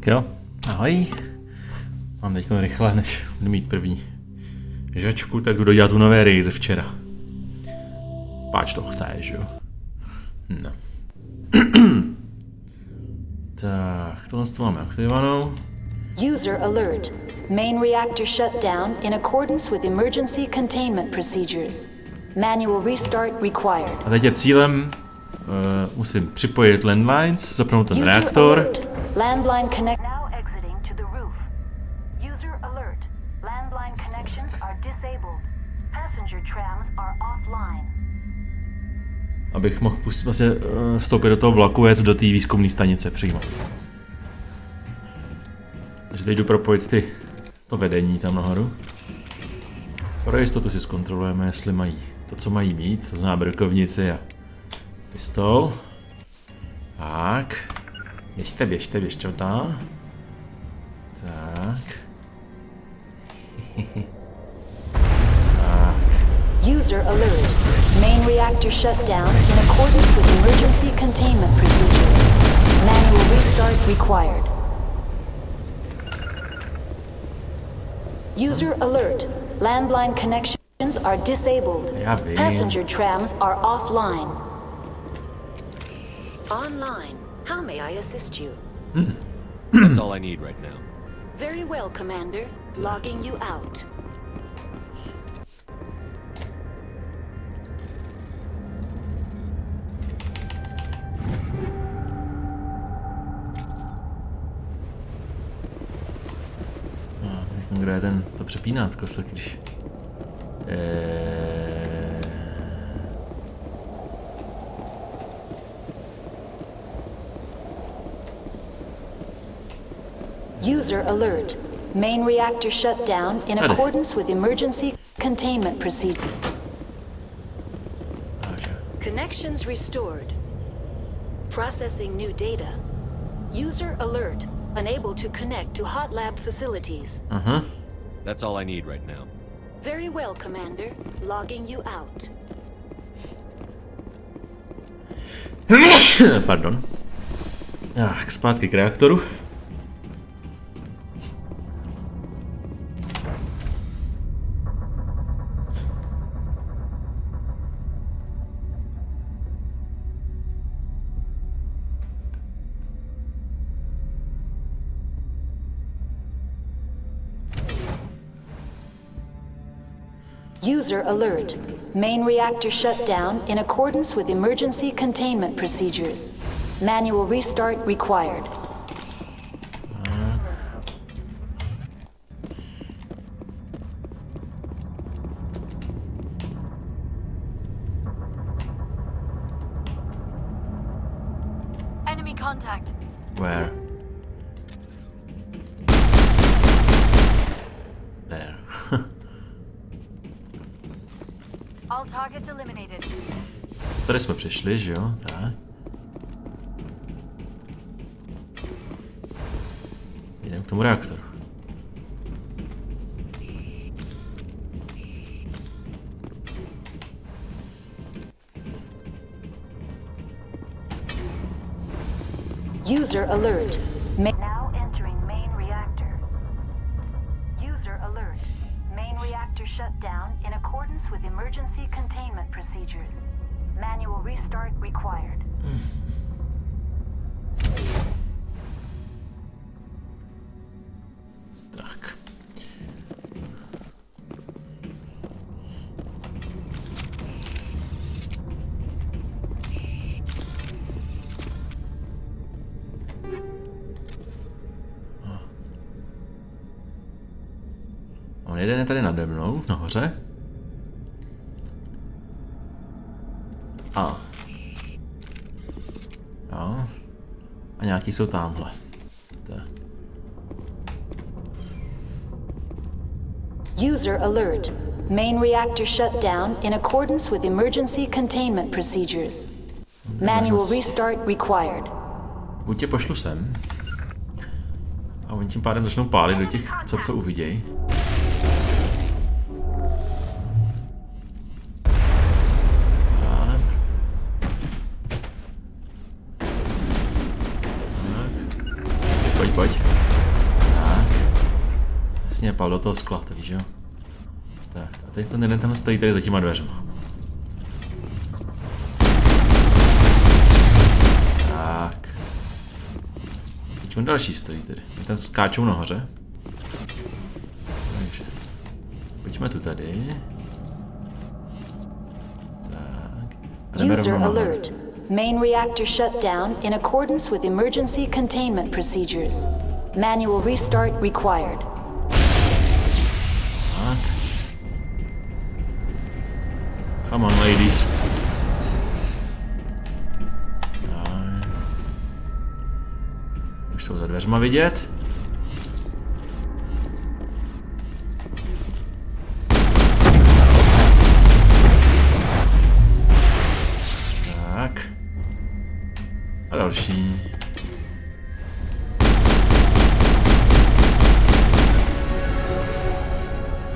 Tak jo, ahoj. Mám teď rychle, než budu mít první žačku, tak jdu dodělat tu Noverii ze včera. Páč to chceš, jo? No. Tak, tohle tu máme aktivovanou. User alert. Main reactor shut down in accordance with emergency containment procedures. Manual restart required. A teď je cílem, musím připojit landlines, zapnout ten reaktor. Alert. Landline connect. Now exiting to the roof. User alert. Landline connections are disabled. Passenger trams are offline. Abych mohl vlastně vstoupit do toho vlaku a jet do té výzkumné stanice přímo. Takže teď jdu propojit to vedení tam nahoru. Pro jistotu si zkontrolujeme, jestli mají to, co mají mít, to znamená brokovnici a pistol. Tak. Běžte tam. Tak. User alert. Main reactor shut down in accordance with emergency containment procedures. Manual restart required. User alert. Landline connections are disabled. Passenger trams are offline. Online. How may I assist you? That's all I need right now. Very well, Commander. Logging you out. Kde je to přepínátko, když... User alert. Main reactor shut down in accordance with emergency containment procedure. Connections restored. Processing new data. User alert. Unable to connect to hot lab facilities. That's all I need right now. Very well, Commander. Logging you out. Pardon. Tak, zpátky k reaktoru. User alert. Main reactor shut down in accordance with emergency containment procedures. Manual restart required. Enemy contact. Where? There. All targets eliminated. Tady jsme přišli, že jo? Tak. Jdeme k tomu reaktoru. User alert. Now entering main reactor. User alert. Main reactor shut down in accordance with emergency containment procedures. Manual restart required. Tak. On jeden je tady nade mnou, nahoře. A. Jo. A nějaký jsou tamhle. Tak. User alert. Main reactor shut down in accordance with emergency containment procedures. Manual restart required. Buď tě pošlu sem. A oni tím pádem začnou pálit do těch, co uvidějí. Pojď. Tak. Jasně, pal do toho skla, to víš, jo? Tak, a teď ten jeden tenhle stojí tady za těma dveřma. Tak. Teď on další stojí tedy. Ten skáčou nahoře. Takže. Pojďme tu tady. Tak. A jdeme User rovnou nahoru. alert. Main reactor shut down in accordance with emergency containment procedures. Manual restart required. Tak. Come on, ladies. Tak. Už jsou za dveřma vidět. Tak. A další.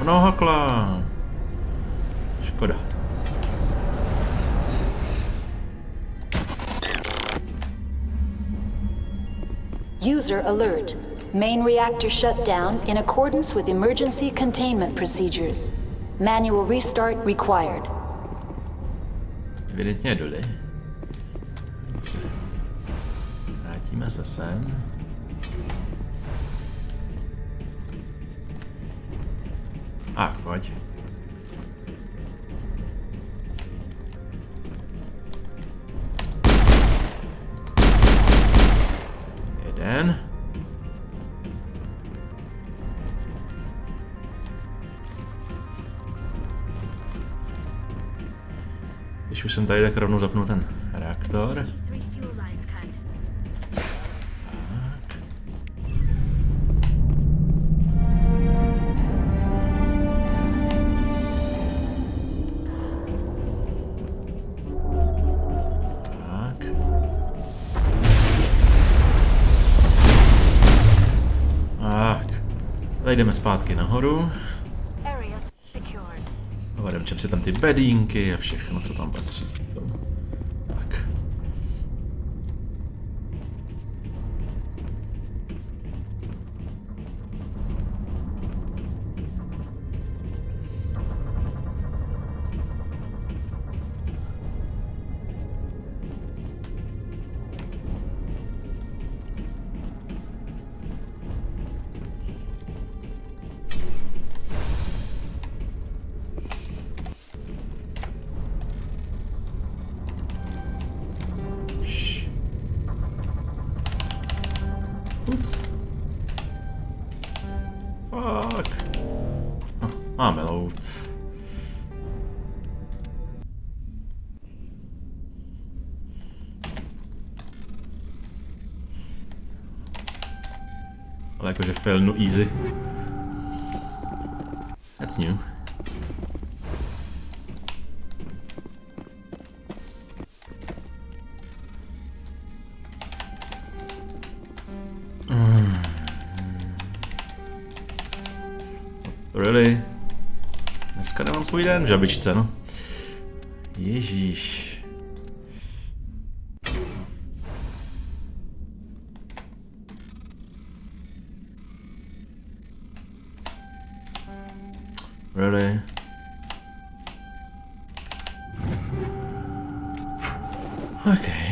Mnoho kla. Škoda. User alert. Main reactor shut down in accordance with emergency containment procedures. Manual restart required. Evidentně dole. Vrátíme se sem. A pojď. Jeden. Když už jsem tady, tak rovnou zapnu ten reaktor. Tady jdeme zpátky nahoru. Vodem čem si tam ty bedínky a všechno, co tam patří. Tak. Ups. Fuck. No, máme load. Ale jakože fail easy. That's new. Really? Dneska nemám svůj den v žabičce, no. Ježíš. Really? Okay.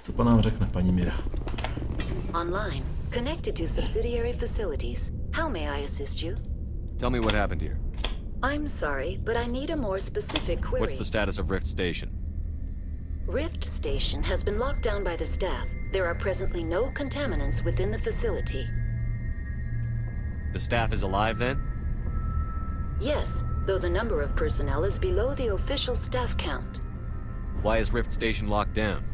Co pan nám řekne, paní Mira? Online, connected to subsidiary facilities. How may I assist you? Tell me what happened here. I'm sorry, but I need a more specific query. What's the status of Rift Station? Rift Station has been locked down by the staff. There are presently no contaminants within the facility. The staff is alive then? Yes, though the number of personnel is below the official staff count. Why is Rift Station locked down?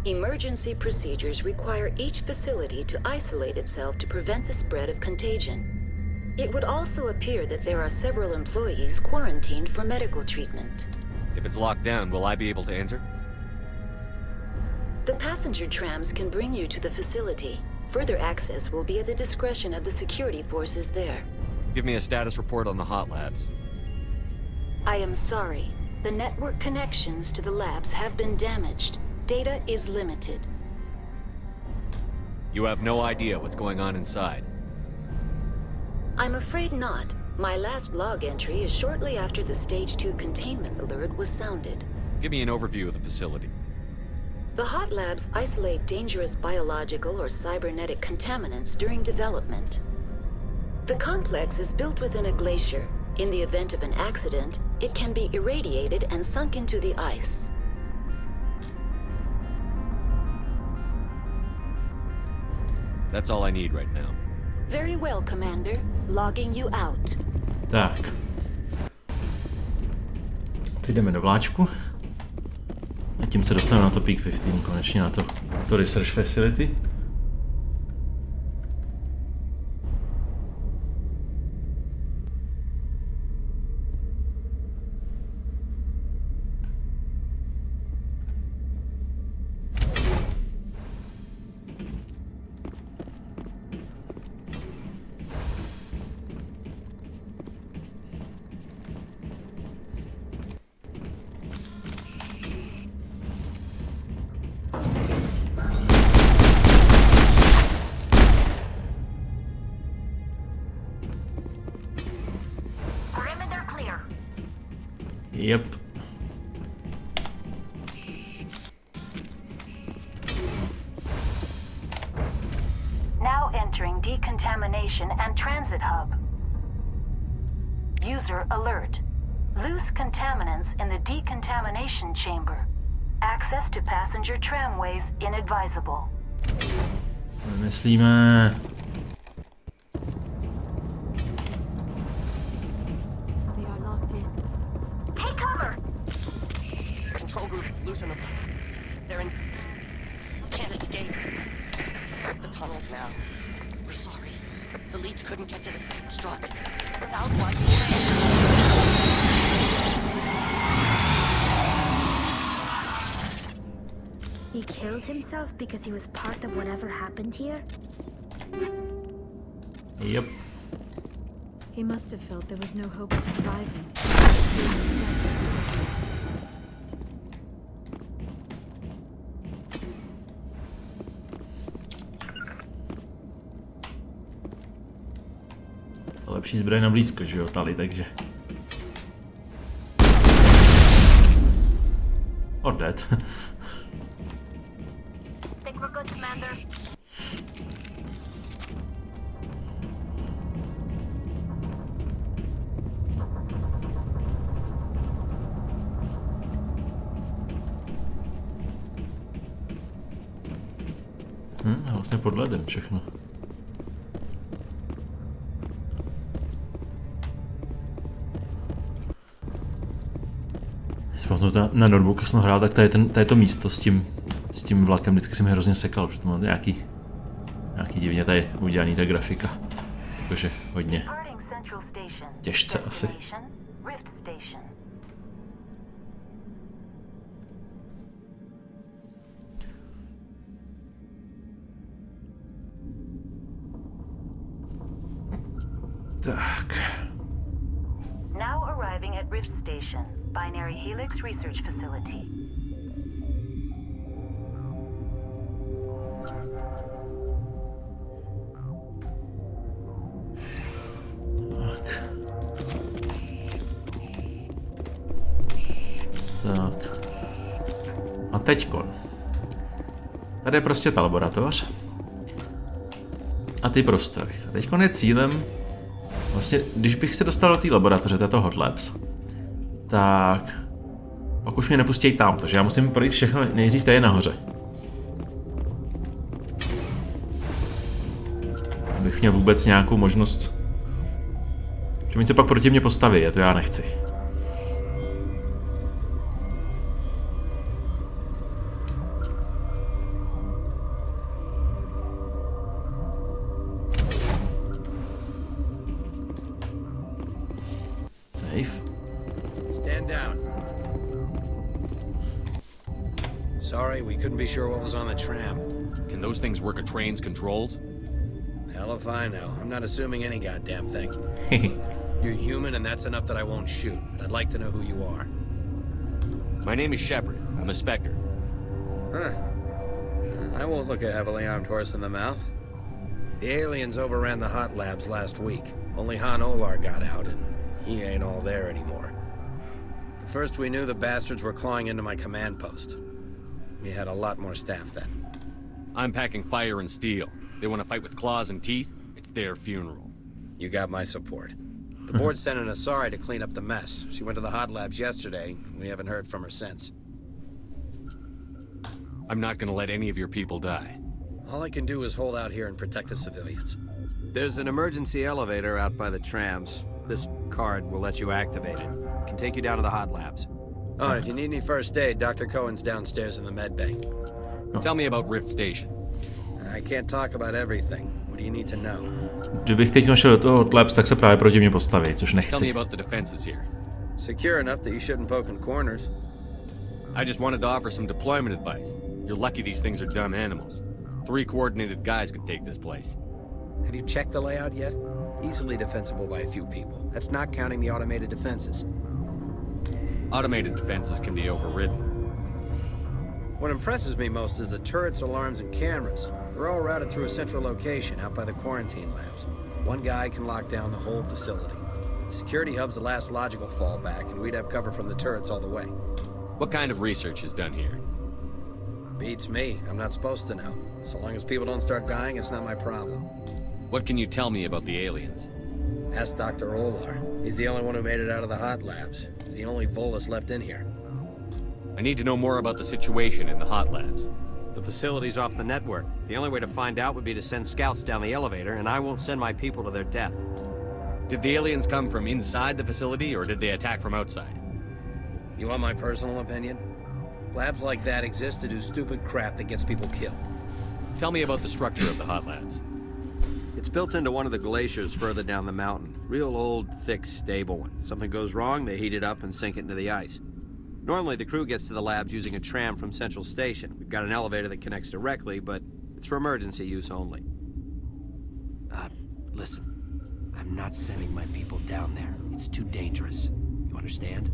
Emergency procedures require each facility to isolate itself to prevent the spread of contagion. It would also appear that there are several employees quarantined for medical treatment. If it's locked down, will I be able to enter? The passenger trams can bring you to the facility. Further access will be at the discretion of the security forces there. Give me a status report on the hot labs. I am sorry. The network connections to the labs have been damaged. Data is limited. You have no idea what's going on inside. I'm afraid not. My last log entry is shortly after the Stage 2 containment alert was sounded. Give me an overview of the facility. The hot labs isolate dangerous biological or cybernetic contaminants during development. The complex is built within a glacier. In the event of an accident, it can be irradiated and sunk into the ice. That's all I need right now. Very well, Commander. Logging you out. Tak. Teď jdeme do vláčku. A tím se dostaneme na to Peak 15, konečně na to Research Facility. Yep. Now entering decontamination and transit hub. User alert. Loose contaminants in the decontamination chamber. Access to passenger tramways inadvisable. Myslíme. They are locked in. Take cover! Control group, loosen them. They're in... Can't escape. The tunnels now. We're sorry. The leads couldn't get to the struck. Without what? He killed himself because he was part of whatever happened here? Yep. He must have felt there was no hope of surviving. To lepší zbroj na blízko, že jo, Tali, takže. Or dead. Think we're good, Commander. Vlastně pod ledem všechno. Si pamatuju, na notebooku jsem hrál, tak tady je to místo s tím vlakem, vždycky jsem hrozně sekal, protože to má nějaký divně tady udělaný ta grafika. Jakože hodně těžce asi. Tak. Now arriving at Rift Station, Binary Helix Research Facility. Tak. A teďkon. Tady je prostě ta laboratoř. A ty prostory. A teďkon je cílem. Vlastně, když bych se dostal do té laboratoře, této Hot Labs, tak pak už mě nepustí tam, takže já musím projít všechno nejdřív tady nahoře. Abych měl vůbec nějakou možnost. Že mi se pak proti mě postaví, a to já nechci. Safe. Stand down. Sorry, we couldn't be sure what was on the tram. Can those things work a train's controls? Hell if I know. I'm not assuming any goddamn thing. You're human, and that's enough that I won't shoot. But I'd like to know who you are. My name is Shepard. I'm a Spectre. Huh. I won't look a heavily armed horse in the mouth. The aliens overran the hot labs last week. Only Han Olar got out, and he ain't all there anymore. The first we knew, the bastards were clawing into my command post. We had a lot more staff then. I'm packing fire and steel. They want to fight with claws and teeth? It's their funeral. You got my support. The board sent an Asari to clean up the mess. She went to the hot labs yesterday. We haven't heard from her since. I'm not gonna let any of your people die. All I can do is hold out here and protect the civilians. There's an emergency elevator out by the trams. This card will let you activate it. Can take you down to the hot labs. Oh, if you need any first aid, Dr. Cohen's downstairs in the med bay. Tell me about Rift Station. I can't talk about everything. What do you need to know? Kdybych teď našel do toho labs, tak se právě proti mě postaví, což Tell me nechci. about the defenses here. Secure enough that you shouldn't poke in corners. I just wanted to offer some deployment advice. You're lucky these things are dumb animals. 3 coordinated guys could take this place. Have you checked the layout yet? Easily defensible by a few people. That's not counting the automated defenses. Automated defenses can be overridden. What impresses me most is the turrets, alarms, and cameras. They're all routed through a central location out by the quarantine labs. One guy can lock down the whole facility. The security hub's the last logical fallback, and we'd have cover from the turrets all the way. What kind of research is done here? Beats me. I'm not supposed to know. So long as people don't start dying, it's not my problem. What can you tell me about the aliens? Ask Dr. Olar. He's the only one who made it out of the hot labs. He's the only Volus left in here. I need to know more about the situation in the hot labs. The facility's off the network. The only way to find out would be to send scouts down the elevator, and I won't send my people to their death. Did the aliens come from inside the facility, or did they attack from outside? You want my personal opinion? Labs like that exist to do stupid crap that gets people killed. Tell me about the structure of the hot labs. It's built into one of the glaciers further down the mountain. Real old, thick, stable one. Something goes wrong, they heat it up and sink it into the ice. Normally, the crew gets to the labs using a tram from Central Station. We've got an elevator that connects directly, but it's for emergency use only. Listen. I'm not sending my people down there. It's too dangerous. You understand?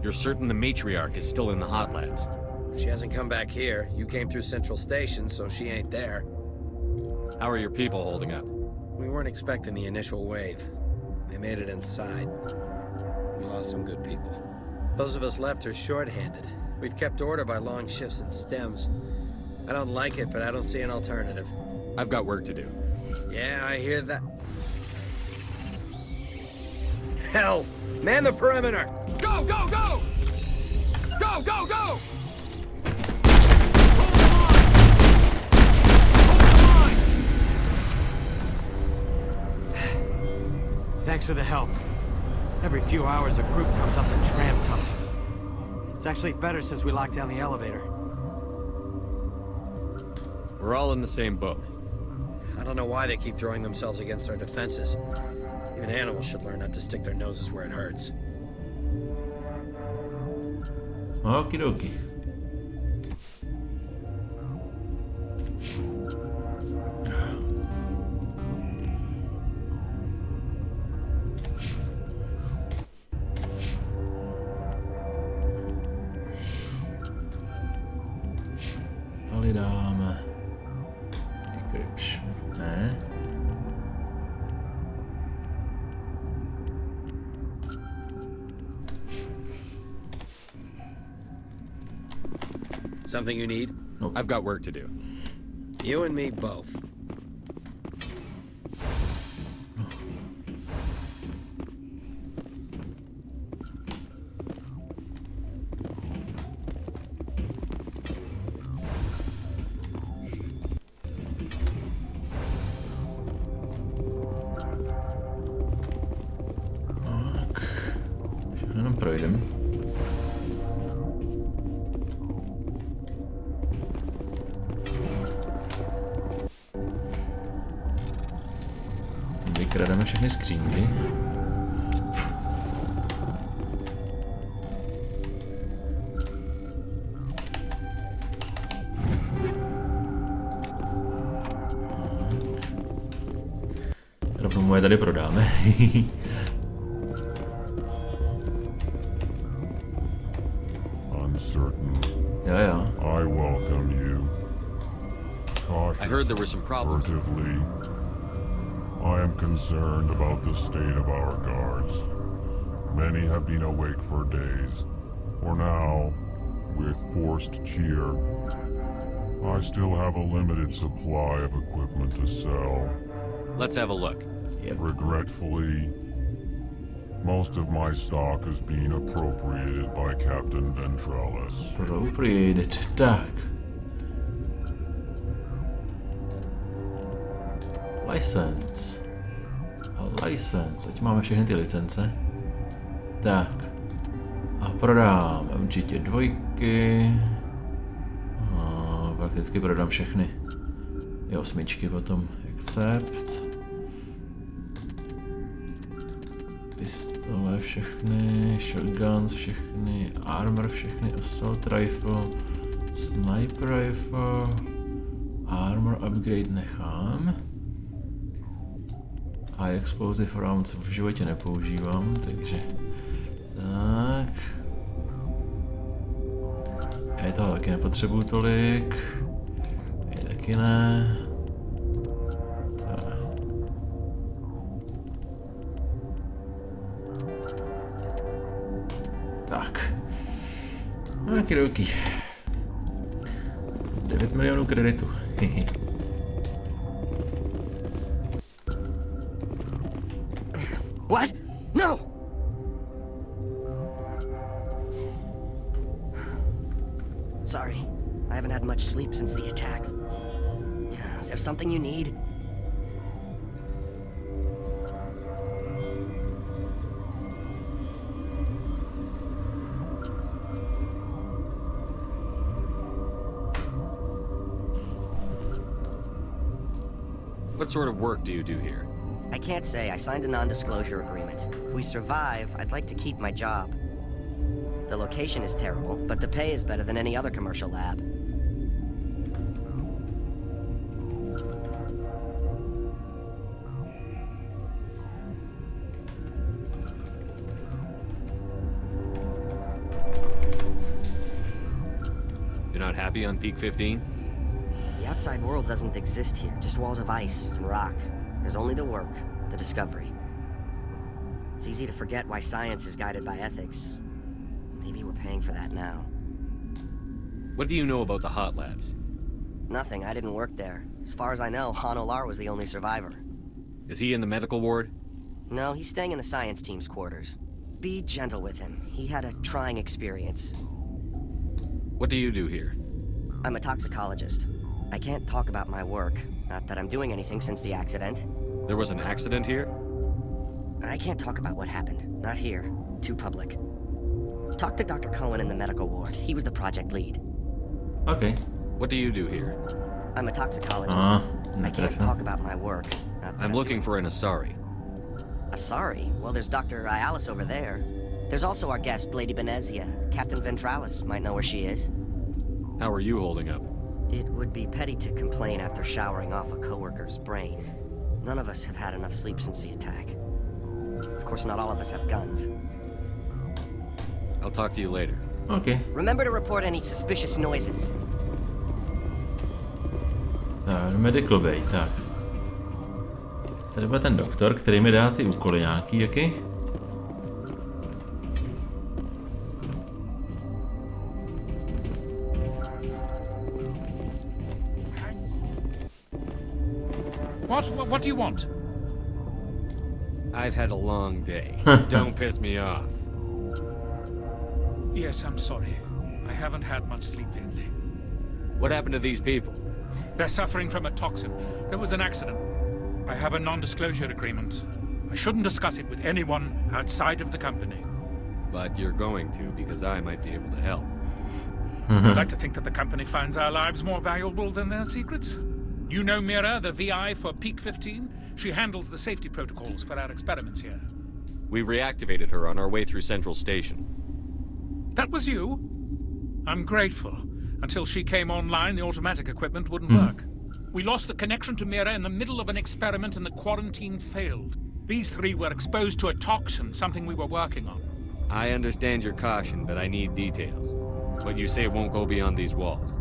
You're certain the matriarch is still in the hot labs? She hasn't come back here. You came through Central Station, so she ain't there. How are your people holding up? We weren't expecting the initial wave. They made it inside. We lost some good people. Those of us left are short-handed. We've kept order by long shifts and stems. I don't like it, but I don't see an alternative. I've got work to do. Yeah, I hear that. Hell! Man the perimeter! Go, go, go! Go, go, go! Thanks for the help. Every few hours, a group comes up the tram tunnel. It's actually better since we locked down the elevator. We're all in the same boat. I don't know why they keep throwing themselves against our defenses. Even animals should learn not to stick their noses where it hurts. Okie dokie. Tady dáme decryption, ne? Something you need? I've got work to do. You and me both. Jenom projdem. vykrademe všechny skřínky. Rovnou mu je tady prodáme. Jo. I welcome you. I heard there were some problems. Furtively. I am concerned about the state of our guards. Many have been awake for days, or now, with forced cheer. I still have a limited supply of equipment to sell. Let's have a look. Regretfully, most of my stock has been appropriated by Captain Ventralis. Appropriated, tak. License. License, ať máme všechny ty licence. Tak. A prodám určitě dvojky. A prakticky prodám všechny. I 8 potom. Accept. Pistole všechny, shotguns všechny, armor všechny, assault rifle, sniper rifle, armor upgrade nechám. High explosive rounds v životě nepoužívám, takže tak. Já toho taky nepotřebuju tolik, já taky ne. Tak. Okidoki. 9 milionů kreditu. What? No! Sorry. I haven't had much sleep since the attack. Is there something you need? What sort of work do you do here? I can't say. I signed a non-disclosure agreement. If we survive, I'd like to keep my job. The location is terrible, but the pay is better than any other commercial lab. You're not happy on Peak 15? The outside world doesn't exist here, just walls of ice and rock. There's only the work, the discovery. It's easy to forget why science is guided by ethics. Maybe we're paying for that now. What do you know about the hot labs? Nothing, I didn't work there. As far as I know, Han Olar was the only survivor. Is he in the medical ward? No, he's staying in the science team's quarters. Be gentle with him. He had a trying experience. What do you do here? I'm a toxicologist. I can't talk about my work. Not that I'm doing anything since the accident. There was an accident here? I can't talk about what happened. Not here. Too public. Talk to Dr. Cohen in the medical ward. He was the project lead. Okay. What do you do here? I'm a toxicologist. I can't talk about my work. Not that I'm looking for an Asari. Asari? Well, there's Dr. Ialis over there. There's also our guest, Lady Benezia. Captain Ventralis might know where she is. How are you holding up? It would be petty to complain after showering off a coworker's brain. None of us have had enough sleep since the attack. Of course, not all of us have guns. I'll talk to you later. Okay. Remember to report any suspicious noises. Tak, medical bay, tak. Tady bude ten doktor, který mi dá ty úkoly nějaký, jaký? What do you want? I've had a long day. Don't piss me off. Yes, I'm sorry. I haven't had much sleep lately. What happened to these people? They're suffering from a toxin. There was an accident. I have a non-disclosure agreement. I shouldn't discuss it with anyone outside of the company. But you're going to, because I might be able to help. I'd like to think that the company finds our lives more valuable than their secrets. You know Mira, the VI for Peak 15? She handles the safety protocols for our experiments here. We reactivated her on our way through Central Station. That was you? I'm grateful. Until she came online, the automatic equipment wouldn't work. We lost the connection to Mira in the middle of an experiment and the quarantine failed. These three were exposed to a toxin, something we were working on. I understand your caution, but I need details. What you say won't go beyond these walls.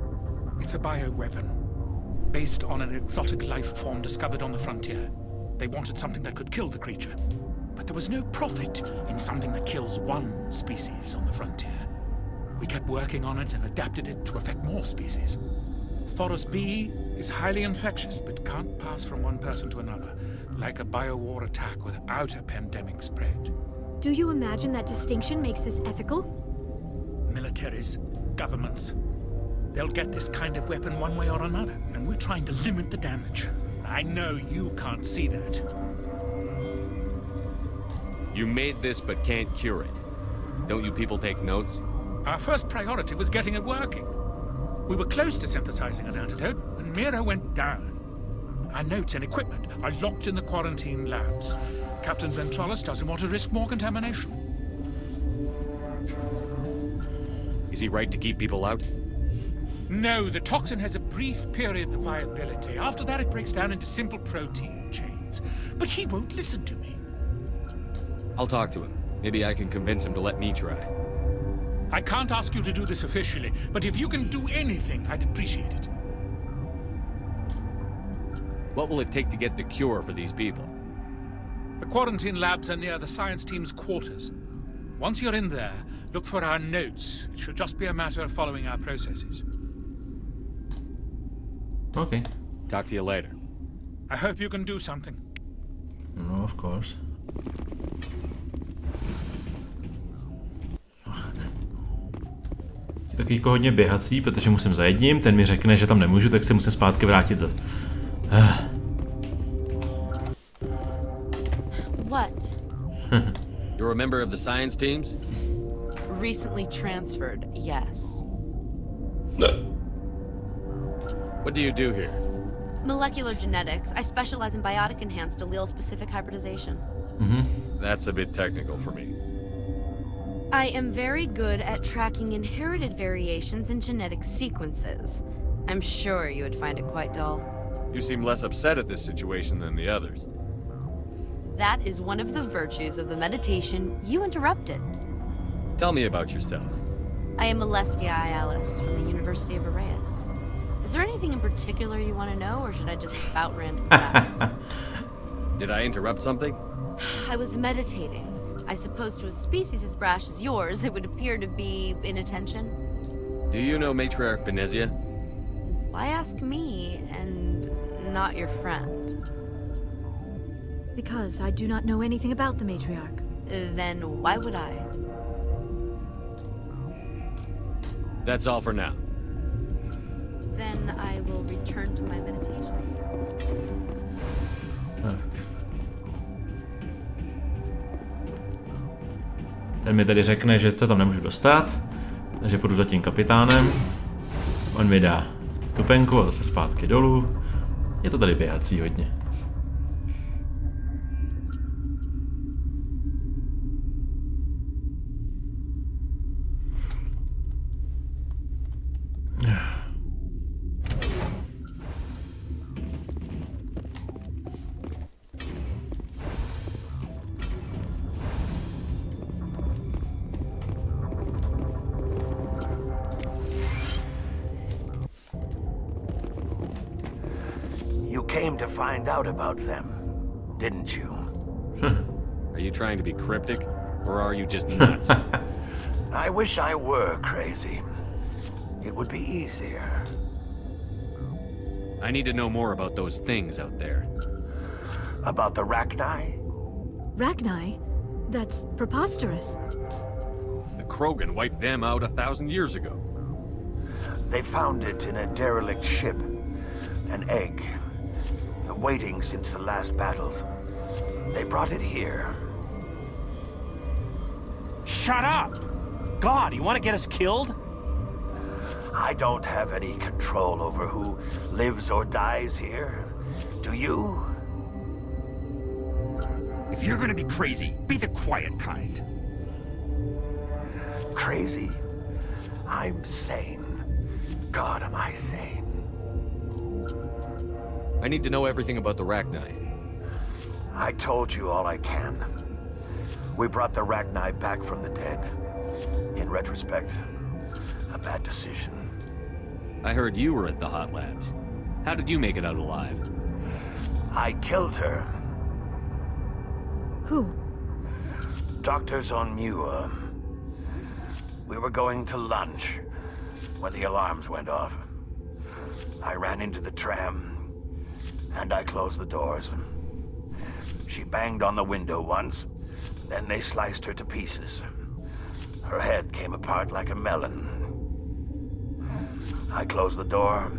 It's a bioweapon, based on an exotic life form discovered on the frontier. They wanted something that could kill the creature. But there was no profit in something that kills one species on the frontier. We kept working on it and adapted it to affect more species. Thoros B is highly infectious, but can't pass from one person to another, like a biowar attack without a pandemic spread. Do you imagine that distinction makes this ethical? Militaries, governments, they'll get this kind of weapon one way or another, and we're trying to limit the damage. I know you can't see that. You made this but can't cure it. Don't you people take notes? Our first priority was getting it working. We were close to synthesizing an antidote when Mira went down. Our notes and equipment are locked in the quarantine labs. Captain Ventralis doesn't want to risk more contamination. Is he right to keep people out? No, the toxin has a brief period of viability. After that, it breaks down into simple protein chains. But he won't listen to me. I'll talk to him. Maybe I can convince him to let me try. I can't ask you to do this officially, but if you can do anything, I'd appreciate it. What will it take to get the cure for these people? The quarantine labs are near the science team's quarters. Once you're in there, look for our notes. It should just be a matter of following our processes. Okay. Talk to you later. I hope you can do something. No, of course. Taky jako hodně běhací, protože musím za jedním, ten mi řekne, že tam nemůžu, tak se musím zpátky vrátit za... What? You're a member of the science teams? Recently transferred, yes. What do you do here? Molecular genetics. I specialize in biotic-enhanced allele-specific hybridization. That's a bit technical for me. I am very good at tracking inherited variations in genetic sequences. I'm sure you would find it quite dull. You seem less upset at this situation than the others. That is one of the virtues of the meditation you interrupted. Tell me about yourself. I am Alestia Alice from the University of Arraeus. Is there anything in particular you want to know, or should I just spout random facts? Did I interrupt something? I was meditating. I suppose to a species as brash as yours, it would appear to be inattention. Do you know Matriarch Benezia? Why ask me, and not your friend? Because I do not know anything about the matriarch. Then why would I? That's all for now. Then I will return to my meditations. Ten mi tady řekne, že se tam nemůžu dostat, takže půjdu za tím kapitánem. On mi dá stupenku a zase zpátky dolů. Je to tady běhací hodně. Came to find out about them, didn't you? Are you trying to be cryptic, or are you just nuts? I wish I were crazy. It would be easier. I need to know more about those things out there. About the Rachni? Rachni? That's preposterous. The Krogan wiped them out 1,000 years ago. They found it in a derelict ship. An egg. Waiting since the last battles. They brought it here. Shut up! God, you want to get us killed? I don't have any control over who lives or dies here. Do you? If you're gonna be crazy, be the quiet kind. Crazy? I'm sane. God, am I sane. I need to know everything about the Rachni. I told you all I can. We brought the Rachni back from the dead. In retrospect, a bad decision. I heard you were at the Hot Labs. How did you make it out alive? I killed her. Who? Doctors on Muir. We were going to lunch when the alarms went off. I ran into the tram, and I closed the doors. She banged on the window once, then they sliced her to pieces. Her head came apart like a melon. I closed the door.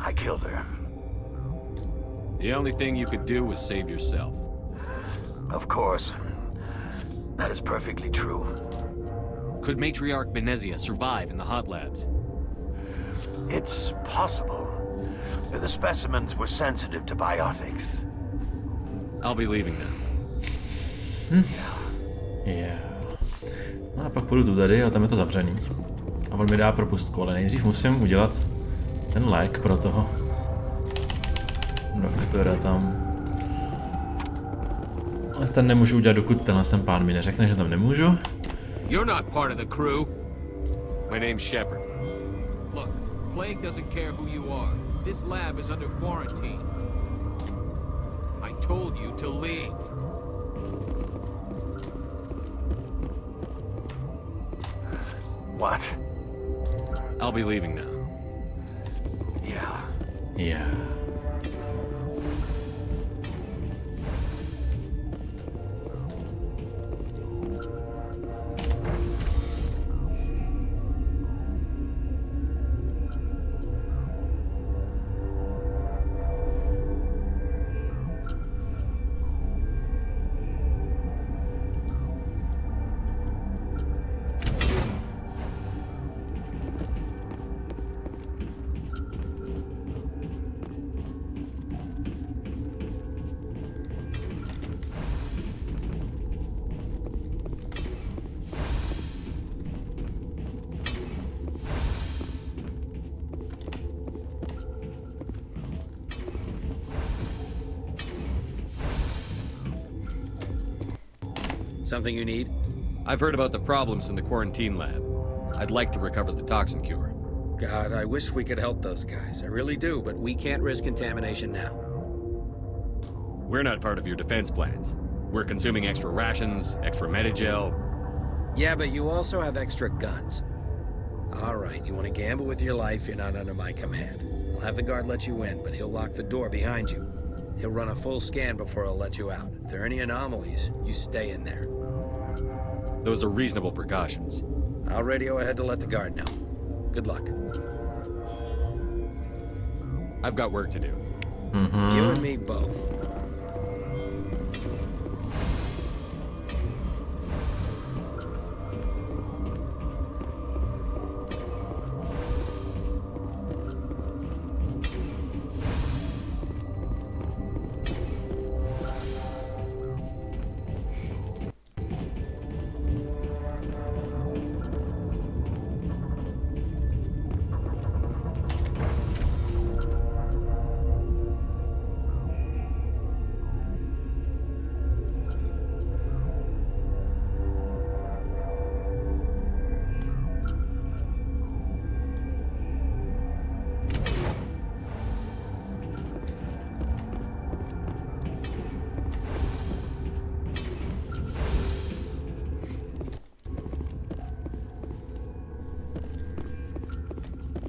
I killed her. The only thing you could do was save yourself. Of course. That is perfectly true. Could Matriarch Benezia survive in the Hot Labs? It's possible. The specimens were sensitive to biotics. I'll be leaving now. Yeah. No a pak půjdu tu tady a tam je to zavřený. A on mi dá propustku, ale nejdřív musím udělat ten lék pro toho doktora tam. Ale ten nemůžu udělat, dokud tenhle ten pán mi neřekne, že tam nemůžu. You're not part of the crew. My name's Shepard. Look, Plague doesn't care who you are. This lab is under quarantine. I told you to leave. What? I'll be leaving now. Yeah. Yeah. Something you need? I've heard about the problems in the quarantine lab. I'd like to recover the toxin cure. God, I wish we could help those guys. I really do, but we can't risk contamination now. We're not part of your defense plans. We're consuming extra rations, extra Medigel. Yeah, but you also have extra guns. All right, you want to gamble with your life, you're not under my command. I'll have the guard let you in, but he'll lock the door behind you. He'll run a full scan before he'll let you out. If there are any anomalies, you stay in there. Those are reasonable precautions. I'll radio ahead to let the guard know. Good luck. I've got work to do. You and me both.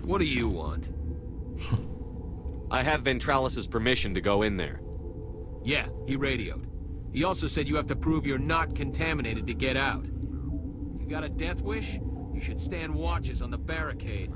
What do you want? I have Ventralis's permission to go in there. Yeah, he radioed. He also said you have to prove you're not contaminated to get out. You got a death wish? You should stand watches on the barricade.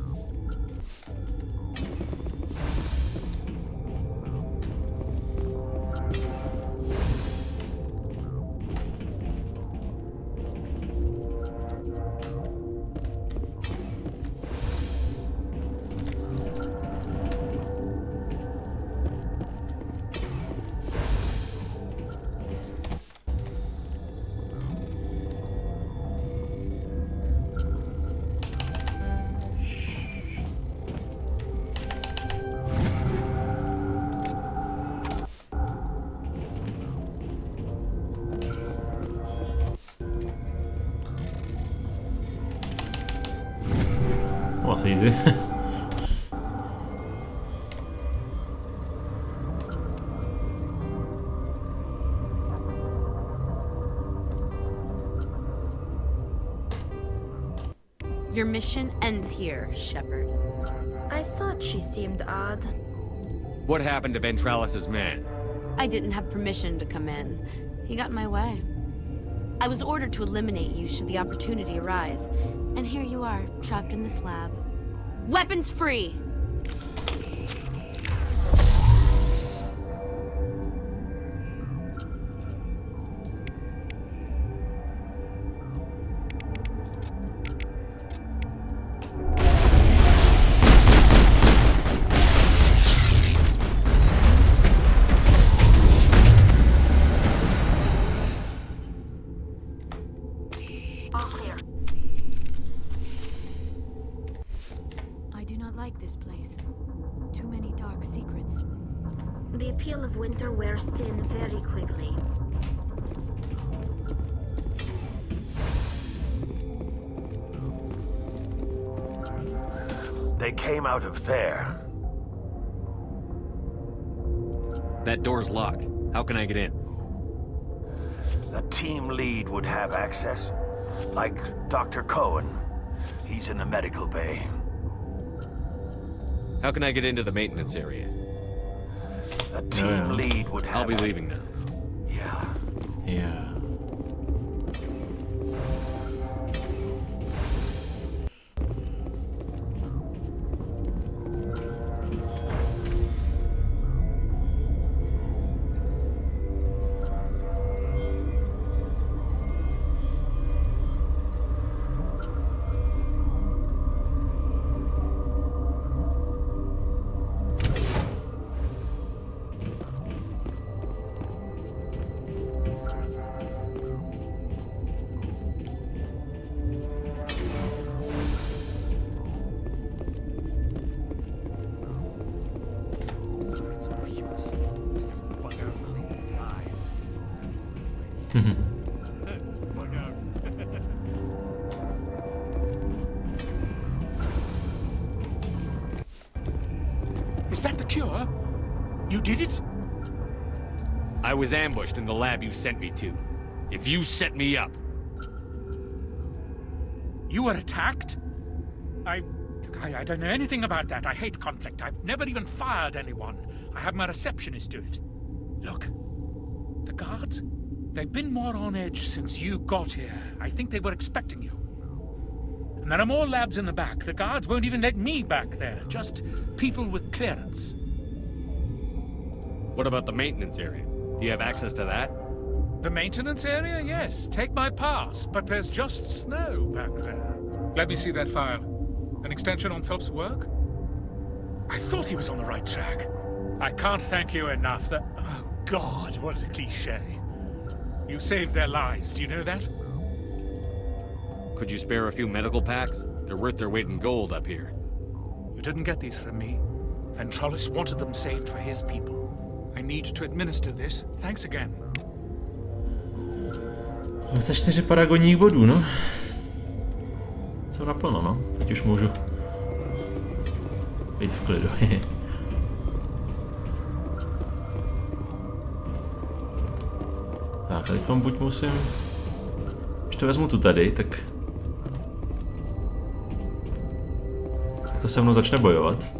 asi easy. Your mission ends here, Shepard. I thought she seemed odd. What happened to Ventralis's man? I didn't have permission to come in. He got in my way. I was ordered to eliminate you should the opportunity arise. And here you are, trapped in this lab. Weapons free! The appeal of winter wears thin very quickly. They came out of there. That door's locked. How can I get in? The team lead would have access. Like Dr. Cohen. He's in the medical bay. How can I get into the maintenance area? The team lead would have... I'll be leaving now. Yeah. Yeah. Is that the cure? You did it? I was ambushed in the lab you sent me to. If you set me up... You were attacked? I don't know anything about that. I hate conflict. I've never even fired anyone. I have my receptionist do it. Look, the guards, they've been more on edge since you got here. I think they were expecting you. And there are more labs in the back. The guards won't even let me back there. Just people with clearance. What about the maintenance area? Do you have access to that? The maintenance area? Yes. Take my pass. But there's just snow back there. Let me see that file. An extension on Phelps' work? I thought he was on the right track. I can't thank you enough that... Oh, God, what a cliché. You saved their lives. Do you know that? Could you spare a few medical packs? They're worth their weight in gold up here. You didn't get these from me. Ventralis wanted them saved for his people. I need to administer this. Thanks again. No to 4 paragonních bodů, no. Jsou naplno, no. Teď už můžu být v klidu. Tak, a teď buď musím... Když to vezmu tu tady, tak to se mnou začne bojovat.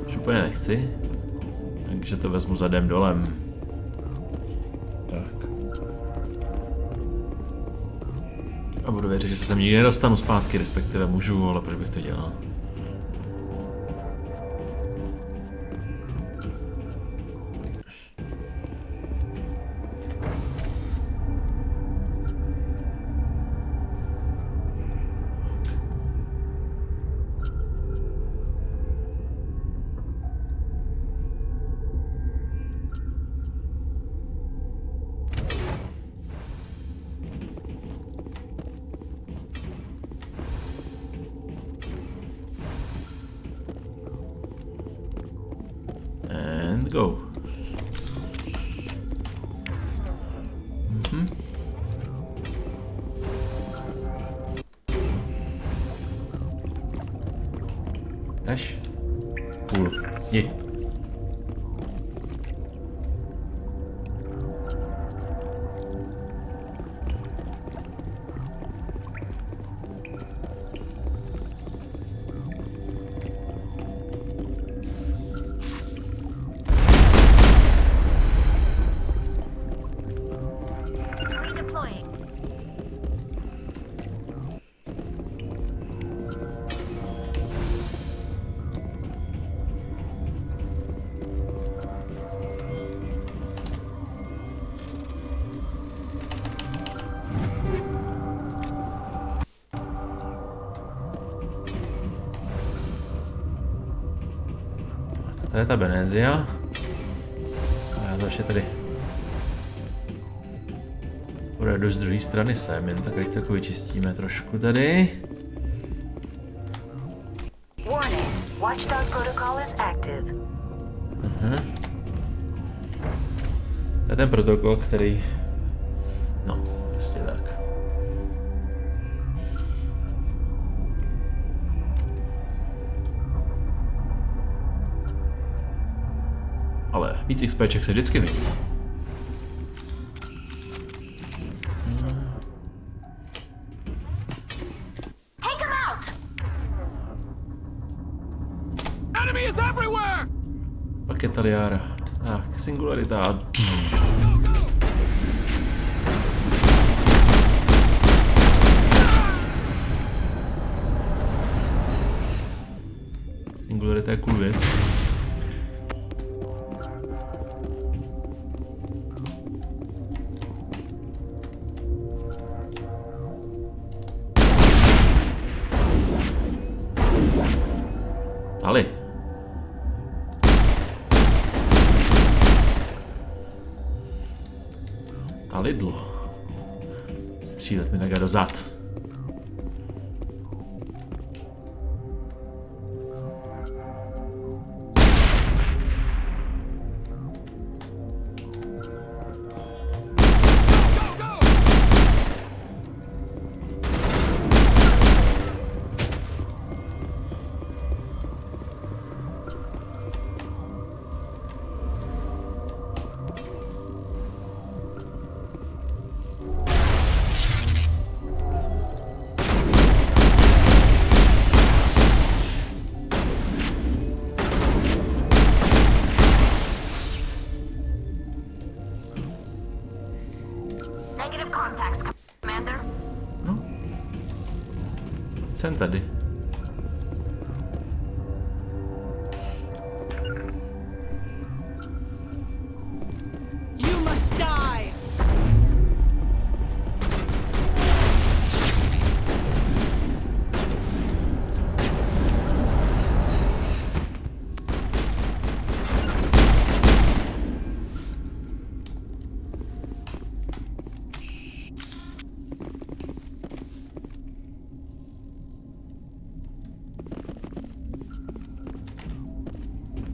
Což úplně nechci. Takže to vezmu zadem dolem. Tak. A budu věřit, že se sem nikdy nedostanu zpátky, respektive můžu, ale proč bych to dělal? And go. Tady je ta Benezia. A já to ještě tady pojedu z druhé strany sem, jen tak vyčistíme trošku tady. Warning, Watchdog protocol is active. To je ten protokol, který... No, prostě tak. Ale víc XPček se vždycky vidí. Take him out! Enemy is everywhere! Pak je tady Jara. Tak, singularita. Singularita je cool věc. Ali. Ta lidlo. Střílet mi takhle do zad. Negative contacts, Commander. No. Jsem tady. You must die!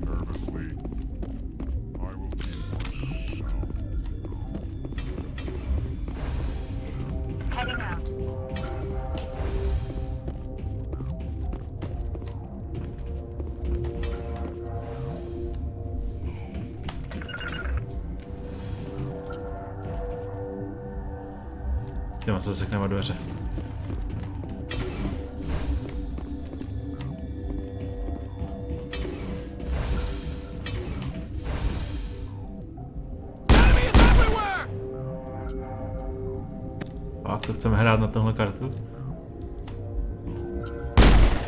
Nervously, I will be now. Heading out. Těma se sekneme dveře. A to chceme hrát na tohle kartu?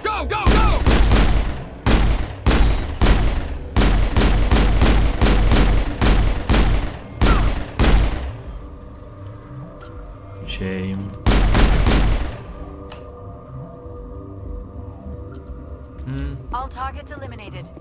Go, go, go! Shame. All targets eliminated.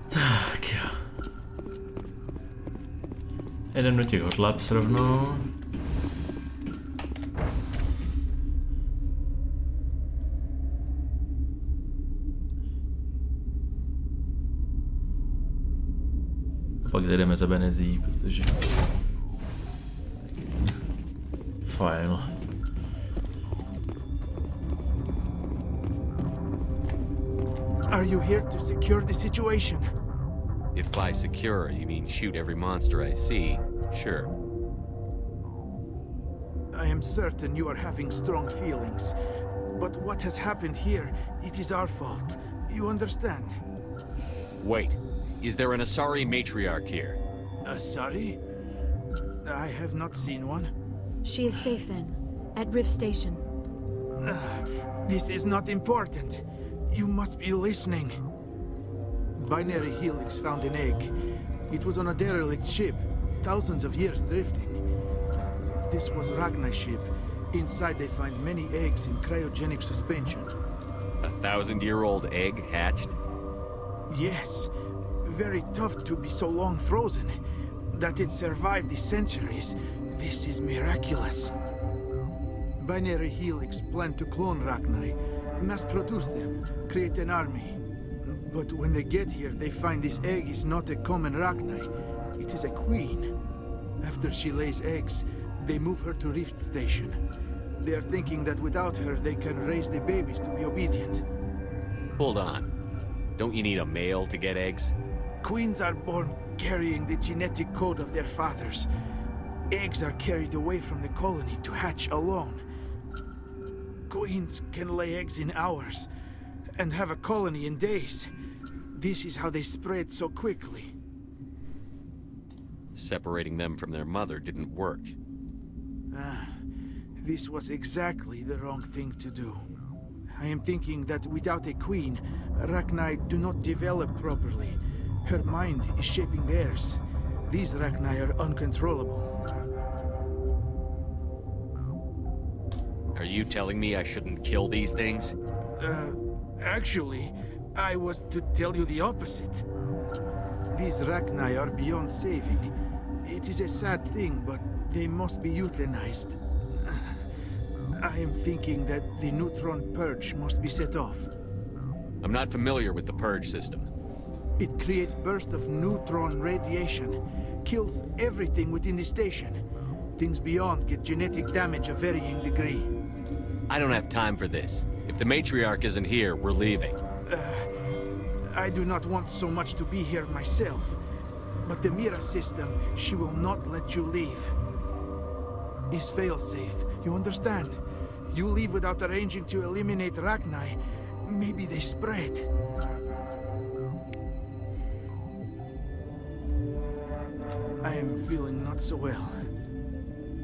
Tak jo. Jedem do těch hot labs rovnou. A pak zajdeme za Benezí, protože... Fajn. Are you here to secure the situation? If by secure you mean shoot every monster I see, sure. I am certain you are having strong feelings. But what has happened here, it is our fault. You understand? Wait, is there an Asari matriarch here? Asari? I have not seen one. She is safe then, at Rift Station. This is not important. You must be listening. Binary Helix found an egg. It was on a derelict ship, thousands of years drifting. This was Ragnar's ship. Inside they find many eggs in cryogenic suspension. A 1,000-year-old egg hatched? Yes. Very tough to be so long frozen. That it survived the centuries, this is miraculous. Binary Helix planned to clone Ragnar, mass-produce them, create an army. But when they get here, they find this egg is not a common Ragnar. It is a queen. After she lays eggs, they move her to Rift Station. They are thinking that without her, they can raise the babies to be obedient. Hold on. Don't you need a male to get eggs? Queens are born carrying the genetic code of their fathers. Eggs are carried away from the colony to hatch alone. Queens can lay eggs in hours and have a colony in days. This is how they spread so quickly. Separating them from their mother didn't work. This was exactly the wrong thing to do. I am thinking that without a queen, Ragnar do not develop properly. Her mind is shaping theirs. These Ragnar are uncontrollable. Are you telling me I shouldn't kill these things? Actually, I was to tell you the opposite. These Ragnar are beyond saving. It is a sad thing, but they must be euthanized. I am thinking that the neutron purge must be set off. I'm not familiar with the purge system. It creates bursts of neutron radiation, kills everything within the station. Things beyond get genetic damage of varying degree. I don't have time for this. If the matriarch isn't here, we're leaving. I do not want so much to be here myself. But the Mira system, she will not let you leave. Is fail-safe, you understand? You leave without arranging to eliminate Ragnar, maybe they spread. I am feeling not so well.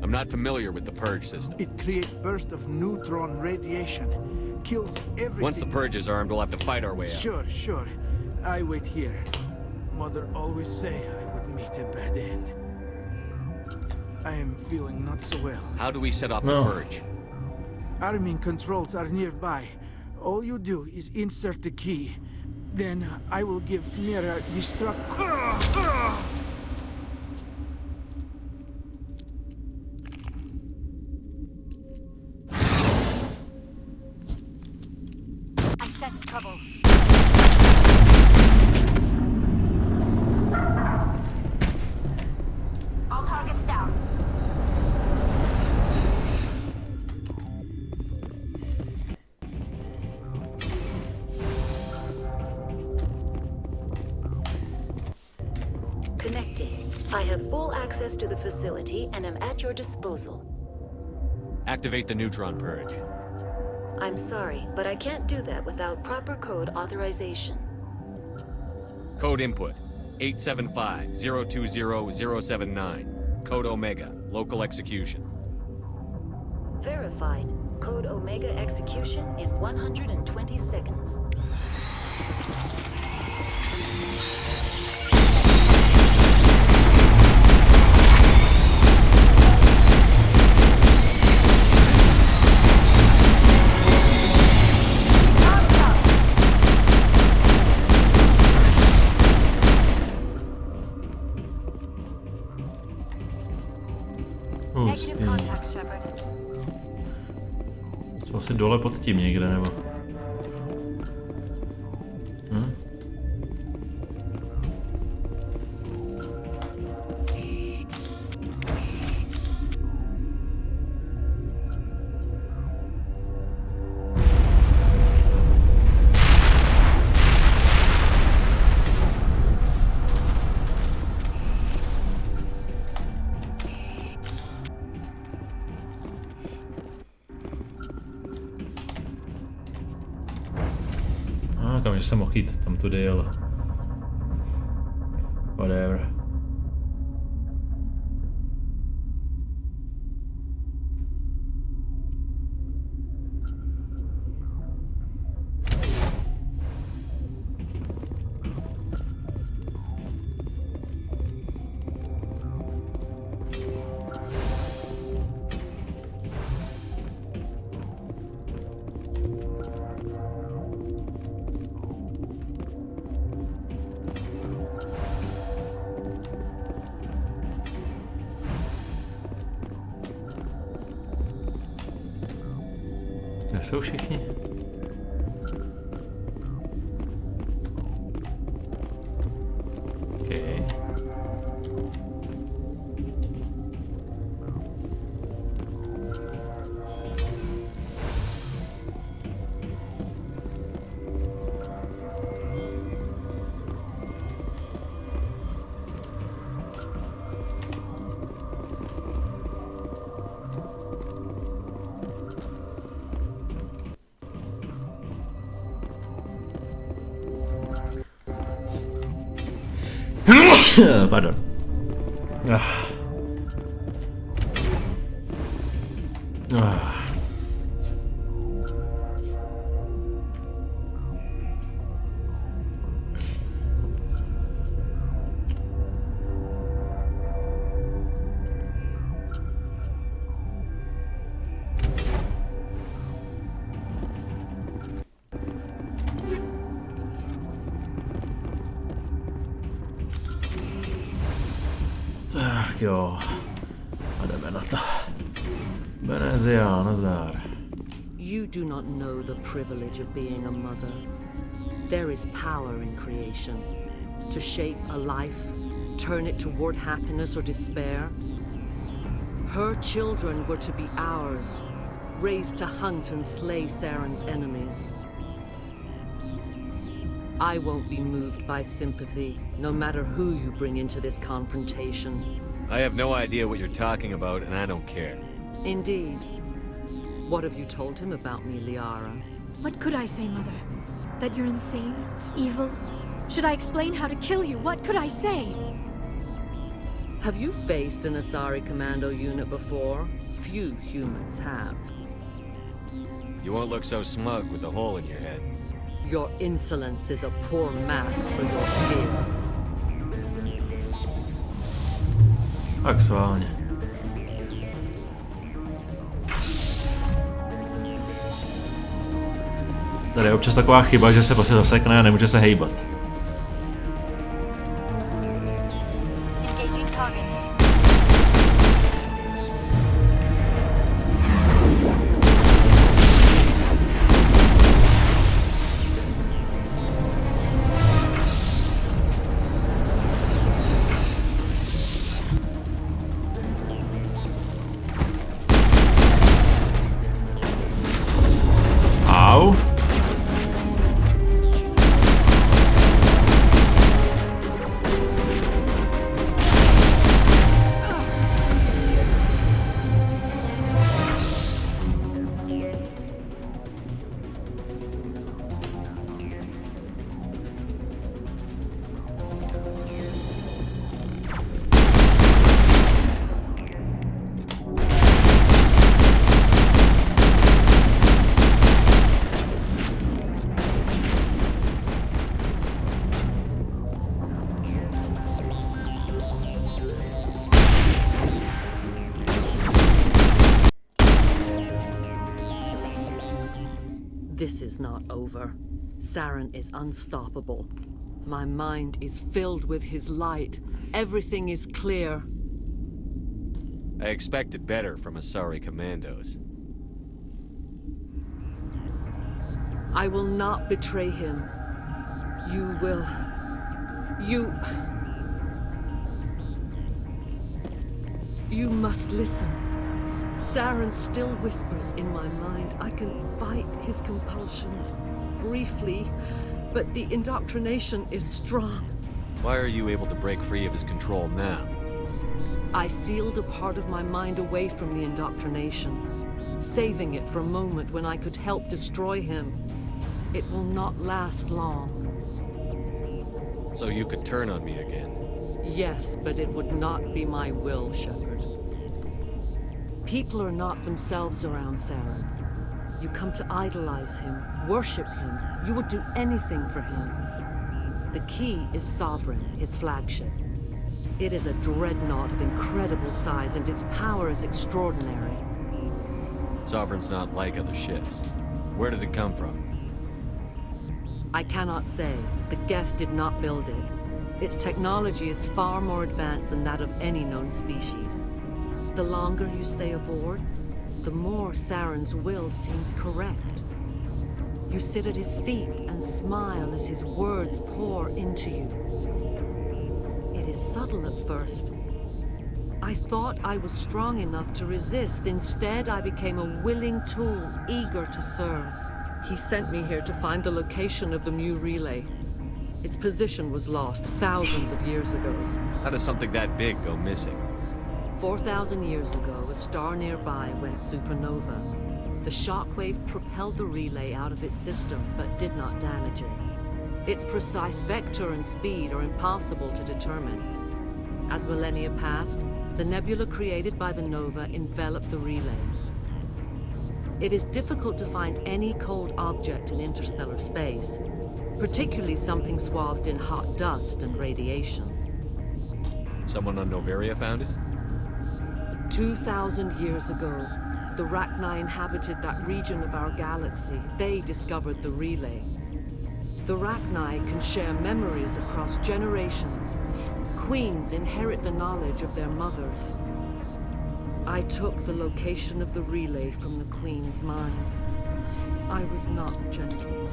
I'm not familiar with the purge system. It creates bursts of neutron radiation, kills everything. Once the purge is armed, we'll have to fight our way out. Sure. I wait here. Mother always say I would meet a bad end. I am feeling not so well. How do we set off the purge? Arming controls are nearby. All you do is insert the key. Then I will give Mira destruct. I sense trouble. All targets down. Connecting. I have full access to the facility and am at your disposal. Activate the neutron purge. I'm sorry, but I can't do that without proper code authorization. Code input 875-020-079. Code Omega. Local execution. Verified. Code Omega execution in 120 seconds. Negative contact, Shepard. Jsou asi dole pod tím někde, nebo? že jsem mohl jít tam tudy, ale... Whatever. Kde jsou všichni? Okay. Pardon. Tak jo. A jdeme na to. Benezia, nazdar. You do not know the privilege of being a mother. There is power in creation. To shape a life, turn it toward happiness or despair. Her children were to be ours, raised to hunt and slay Saren's enemies. I won't be moved by sympathy, no matter who you bring into this confrontation. I have no idea what you're talking about, and I don't care. Indeed. What have you told him about me, Liara? What could I say, Mother? That you're insane? Evil? Should I explain how to kill you? What could I say? Have you faced an Asari commando unit before? Few humans have. You won't look so smug with a hole in your head. Your insolence is a poor mask for your fear. Tak sválně. Tady je občas taková chyba, že se prostě zasekne a nemůže se hejbat. This is not over. Saren is unstoppable. My mind is filled with his light. Everything is clear. I expected better from Asari commandos. I will not betray him. You will... You must listen. Saren still whispers in my mind. I can fight his compulsions. Briefly, but the indoctrination is strong. Why are you able to break free of his control now? I sealed a part of my mind away from the indoctrination, saving it for a moment when I could help destroy him. It will not last long. So you could turn on me again. Yes, but it would not be my will, Shepard. People are not themselves around Saren. You come to idolize him, worship him. You would do anything for him. The key is Sovereign, his flagship. It is a dreadnought of incredible size, and its power is extraordinary. Sovereign's not like other ships. Where did it come from? I cannot say. The Geth did not build it. Its technology is far more advanced than that of any known species. The longer you stay aboard, the more Saren's will seems correct. You sit at his feet and smile as his words pour into you. It is subtle at first. I thought I was strong enough to resist. Instead, I became a willing tool, eager to serve. He sent me here to find the location of the Mu relay. Its position was lost thousands of years ago. How does something that big go missing? 4,000 years ago, a star nearby went supernova. The shockwave propelled the relay out of its system, but did not damage it. Its precise vector and speed are impossible to determine. As millennia passed, the nebula created by the nova enveloped the relay. It is difficult to find any cold object in interstellar space, particularly something swathed in hot dust and radiation. Someone on Noveria found it? 2,000 years ago, the Rachni inhabited that region of our galaxy. They discovered the relay. The Rachni can share memories across generations. Queens inherit the knowledge of their mothers. I took the location of the relay from the Queen's mind. I was not gentle.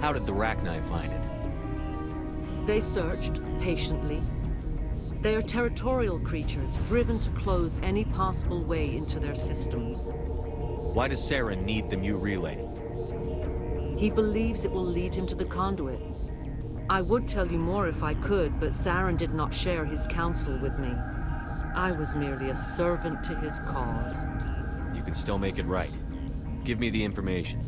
How did the Rachni find it? They searched patiently. They are territorial creatures, driven to close any possible way into their systems. Why does Saren need the Mu relay? He believes it will lead him to the conduit. I would tell you more if I could, but Saren did not share his counsel with me. I was merely a servant to his cause. You can still make it right. Give me the information.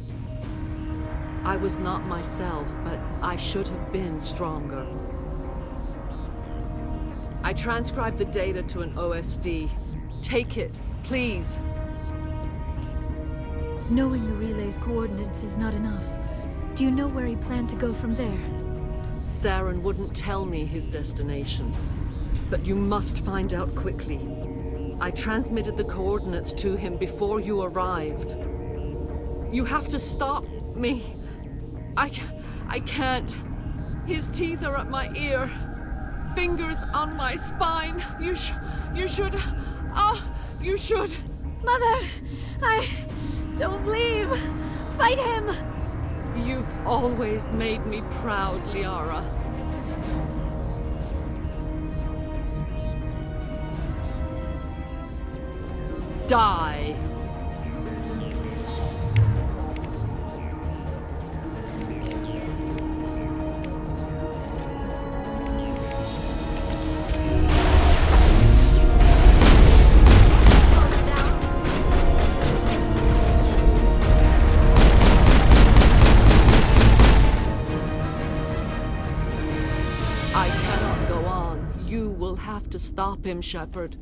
I was not myself, but I should have been stronger. I transcribed the data to an OSD. Take it, please. Knowing the relay's coordinates is not enough. Do you know where he planned to go from there? Saren wouldn't tell me his destination. But you must find out quickly. I transmitted the coordinates to him before you arrived. You have to stop me. I can't. His teeth are at my ear. Fingers on my spine. You should. You should. Mother, don't leave. Fight him. You've always made me proud, Liara. Die. To stop him, Shepard.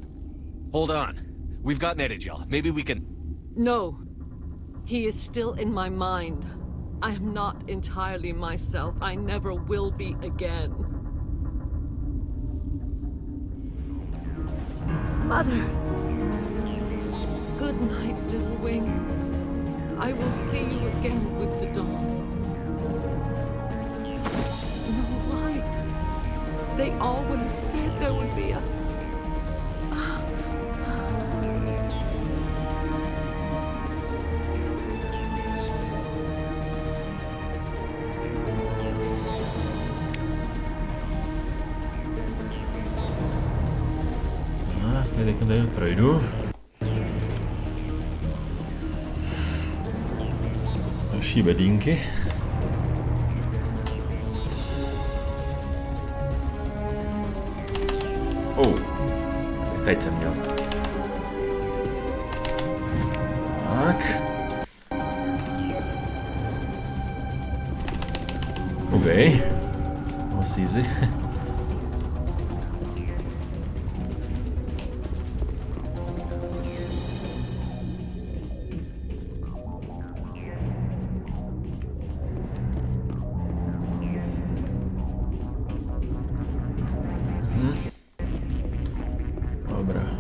Hold on. We've got Netagel. Maybe we can... No. He is still in my mind. I am not entirely myself. I never will be again. Mother! Good night, little wing. I will see you again with the dawn. No light. They always said there would be a... Já teď tady projdu. Další bedínky. Teď jsem měl. Tak. Was easy. Dobra.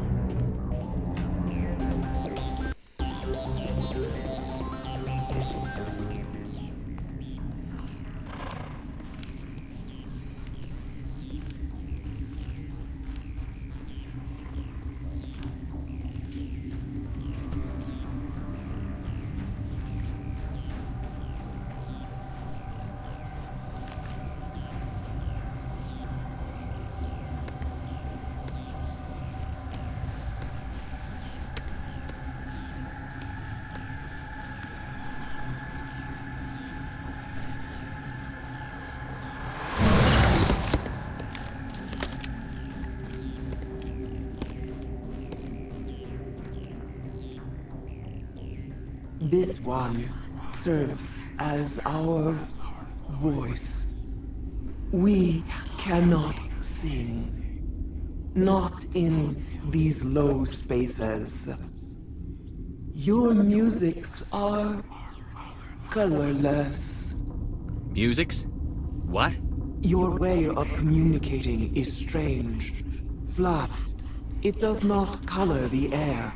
This one serves as our voice. We cannot sing. Not in these low spaces. Your musics are colorless. Musics? What? Your way of communicating is strange. Flat. It does not color the air.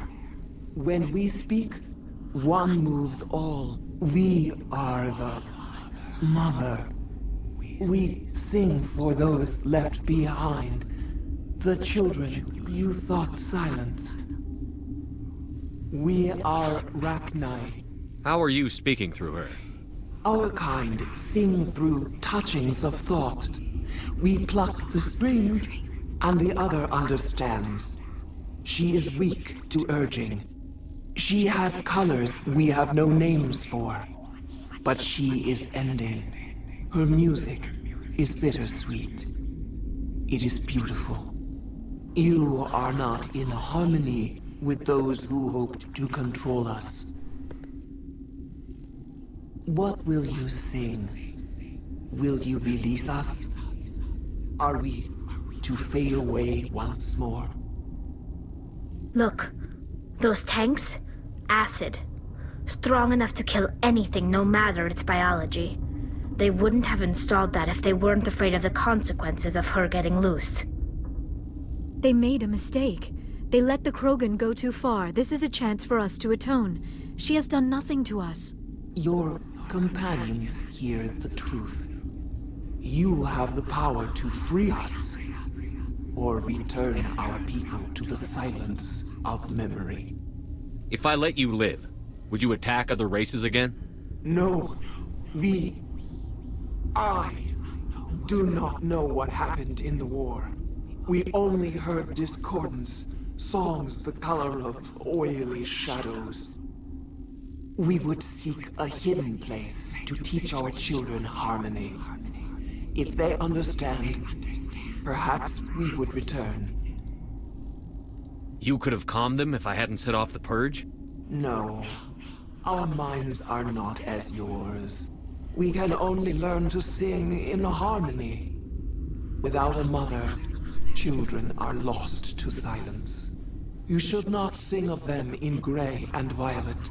When we speak, one moves all. We are the mother. We sing for those left behind. The children you thought silenced. We are Rachni. How are you speaking through her? Our kind sing through touchings of thought. We pluck the strings, and the other understands. She is weak to urging. She has colors we have no names for. But she is ending. Her music is bittersweet. It is beautiful. You are not in harmony with those who hoped to control us. What will you sing? Will you release us? Are we to fade away once more? Look, those tanks? Acid. Strong enough to kill anything, no matter its biology. They wouldn't have installed that if they weren't afraid of the consequences of her getting loose. They made a mistake. They let the Krogan go too far. This is a chance for us to atone. She has done nothing to us. Your companions hear the truth. You have the power to free us, or return our people to the silence of memory. If I let you live, would you attack other races again? No. I do not know what happened in the war. We only heard discordance, songs the color of oily shadows. We would seek a hidden place to teach our children harmony. If they understand, perhaps we would return. You could have calmed them if I hadn't set off the purge? No. Our minds are not as yours. We can only learn to sing in harmony. Without a mother, children are lost to silence. You should not sing of them in gray and violet.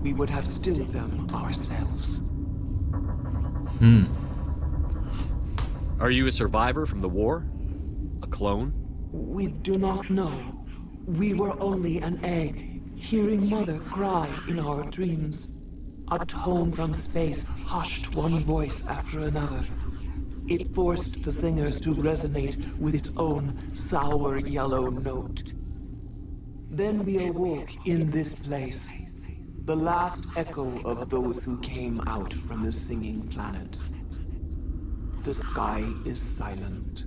We would have stilled them ourselves. Are you a survivor from the war? A clone? We do not know. We were only an egg, hearing Mother cry in our dreams. A tone from space hushed one voice after another. It forced the singers to resonate with its own sour yellow note. Then we awoke in this place, the last echo of those who came out from the singing planet. The sky is silent.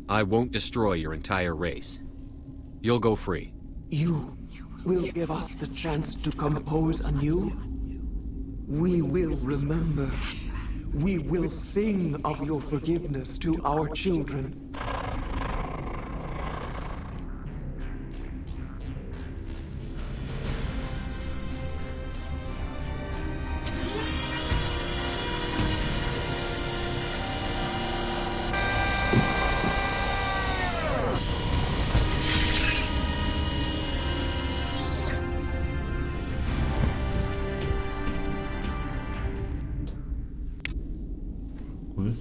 I won't destroy your entire race. You'll go free. You will give us the chance to compose anew? We will remember. We will sing of your forgiveness to our children. Cool.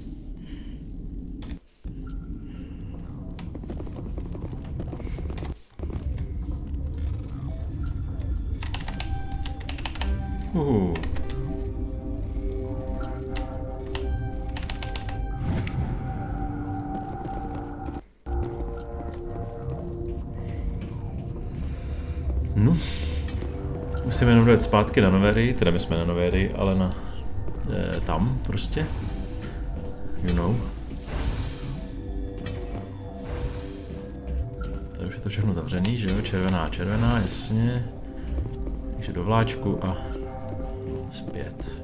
No, musíme jenom dojet zpátky na Noverii, teda my jsme na Noverii, ale na tam prostě, you know. Tady už je to všechno zavřený, že jo, červená, jasně. Takže do vláčku a zpět.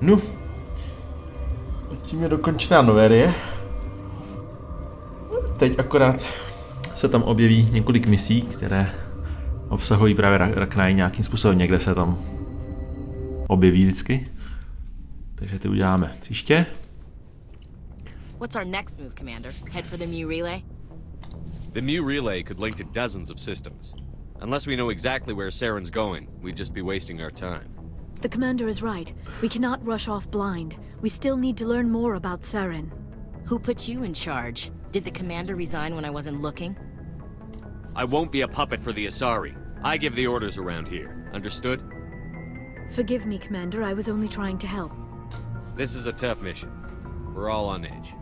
No, tím je dokončená Noverie. Teď akorát se tam objeví několik misí, které obsahují právě raknaj nějakým způsobem. Někde se tam objeví vždycky. Takže ty uděláme příště. What's our next move, Commander? Head for the Mu relay? The Mu relay could link to dozens of systems. Unless we know exactly where Saren's going, we'd just be wasting our time. The commander is right. We cannot rush off blind. We still need to learn more about Saren. Who put you in charge? Did the commander resign when I wasn't looking? I won't be a puppet for the Asari. I give the orders around here. Understood? Forgive me, Commander. I was only trying to help. This is a tough mission. We're all on edge.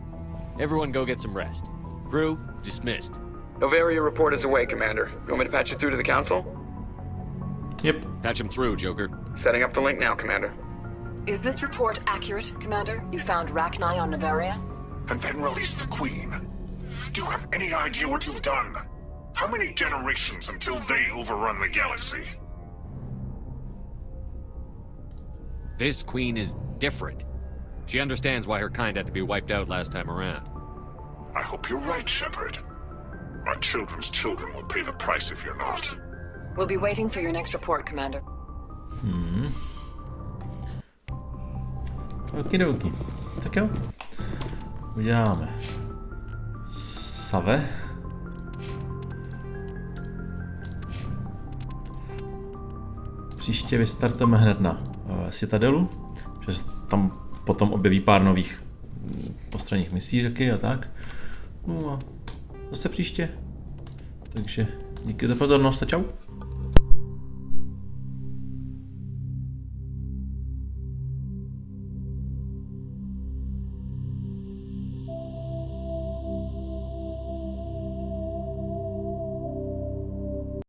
Everyone go get some rest. Crew, dismissed. Noveria report is away, Commander. You want me to patch it through to the Council? Yep. Patch him through, Joker. Setting up the link now, Commander. Is this report accurate, Commander? You found Rachni on Noveria? And then released the Queen. Do you have any idea what you've done? How many generations until they overrun the galaxy? This Queen is different. She understands why her kind had to be wiped out last time around. I hope you're right, Shepard. My children's children will pay the price if you're not. We'll be waiting for your next report, Commander. Okidoki. Tak jo. Uděláme Save. Příště vystartujeme hned na Citadelu, že tam potom objeví pár nových postranních misí, řeky a tak. No a zase příště. Takže díky za pozornost a čau.